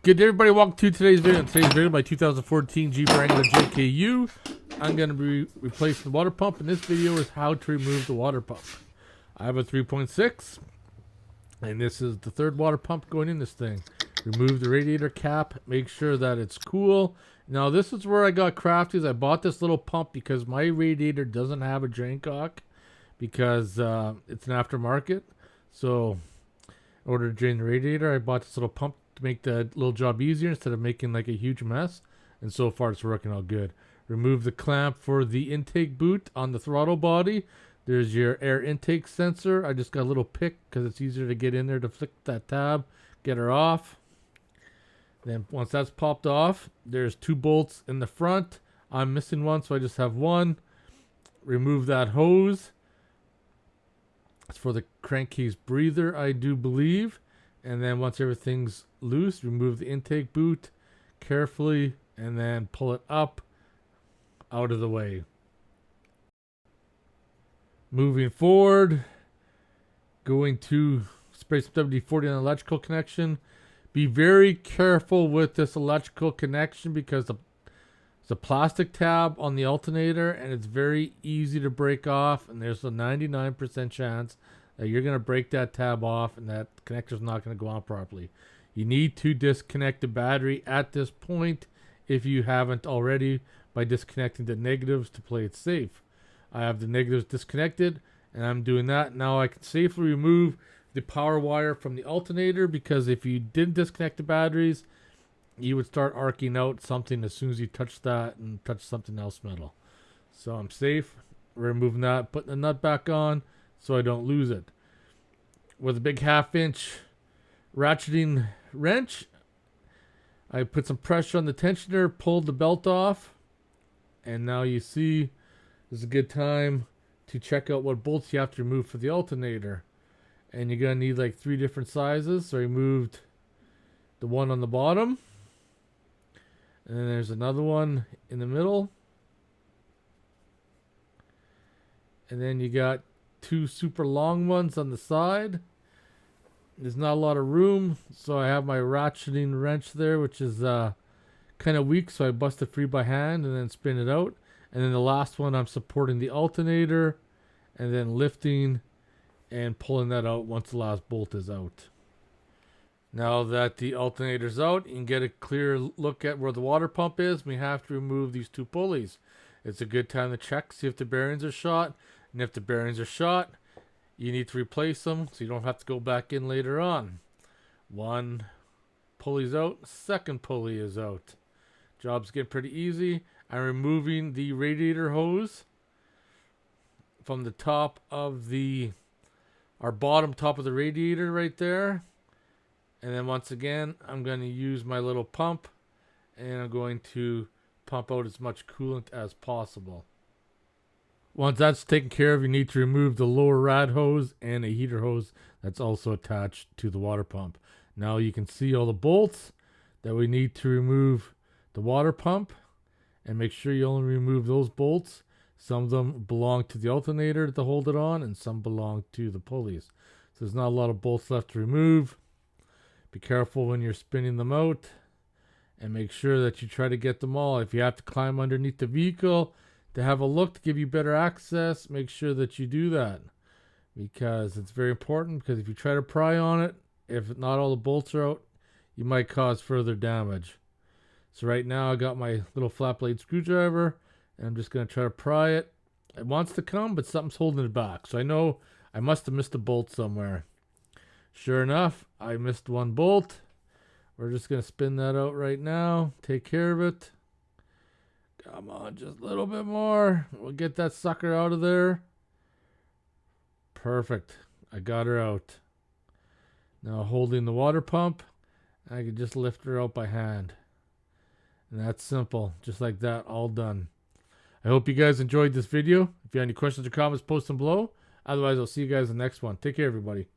Good day, everybody. Welcome to today's video. In today's video, my 2014 Jeep Wrangler JKU. I'm going to be replacing the water pump, and this video is how to remove the water pump. I have a 3.6, and this is the third water pump going in this thing. Remove the radiator cap, make sure that it's cool. Now, this is where I got crafty. I bought this little pump because my radiator doesn't have a drain cock because it's an aftermarket. So, in order to drain the radiator, I bought this little pump to make the little job easier instead of making like a huge mess. And so far it's working all good. Remove the clamp for the intake boot on the throttle body. There's your air intake sensor. I just got a little pick because it's easier to get in there to flick that tab, get her off. Then once that's popped off, there's two bolts in the front. I'm missing one, so I just have one. Remove that hose. It's for the crankcase breather, I do believe. And then once everything's loose, remove the intake boot carefully and then pull it up out of the way. Moving forward, going to spray some WD-40 on the electrical connection. Be very careful with this electrical connection because it's a plastic tab on the alternator and it's very easy to break off, and there's a 99% chance that you're going to break that tab off and that connector's not going to go on properly. You need to disconnect the battery at this point if you haven't already by disconnecting the negatives to play it safe. I have the negatives disconnected and I'm doing that. Now I can safely remove the power wire from the alternator because if you didn't disconnect the batteries, you would start arcing out something as soon as you touch that and touch something else metal. So I'm safe. Removing that, putting the nut back on so I don't lose it. With a big 1/2 inch ratcheting wrench, I put some pressure on the tensioner, pulled the belt off, and now you see this is a good time to check out what bolts you have to remove for the alternator. And you're going to need like 3 different sizes. So I removed the one on the bottom, and then there's another one in the middle, and then you got 2 super long ones on the side. There's not a lot of room, so I have my ratcheting wrench there, which is kind of weak, so I bust it free by hand and then spin it out. And then the last one, I'm supporting the alternator and then lifting and pulling that out once the last bolt is out. Now that the alternator's out, you can get a clear look at where the water pump is. We have to remove these 2 pulleys. It's a good time to check, see if the bearings are shot. And if the bearings are shot, you need to replace them so you don't have to go back in later on. One pulley's out, second pulley is out. Job's getting pretty easy. I'm removing the radiator hose from the top of our bottom top of the radiator right there. And then once again, I'm going to use my little pump and I'm going to pump out as much coolant as possible. Once that's taken care of, you need to remove the lower rad hose and a heater hose that's also attached to the water pump. Now you can see all the bolts that we need to remove the water pump, and make sure you only remove those bolts. Some of them belong to the alternator to hold it on, and some belong to the pulleys. So there's not a lot of bolts left to remove. Be careful when you're spinning them out, and make sure that you try to get them all. If you have to climb underneath the vehicle to have a look to give you better access, make sure that you do that, because it's very important. Because if you try to pry on it, if not all the bolts are out, you might cause further damage. So right now I got my little flat blade screwdriver and I'm just going to try to pry it. It wants to come, but something's holding it back. So I know I must have missed a bolt somewhere. Sure enough, I missed one bolt. We're just going to spin that out right now. Take care of it. Come on, just a little bit more. We'll get that sucker out of there. Perfect. I got her out. Now holding the water pump, I can just lift her out by hand. And that's simple. Just like that, all done. I hope you guys enjoyed this video. If you have any questions or comments, post them below. Otherwise, I'll see you guys in the next one. Take care, everybody.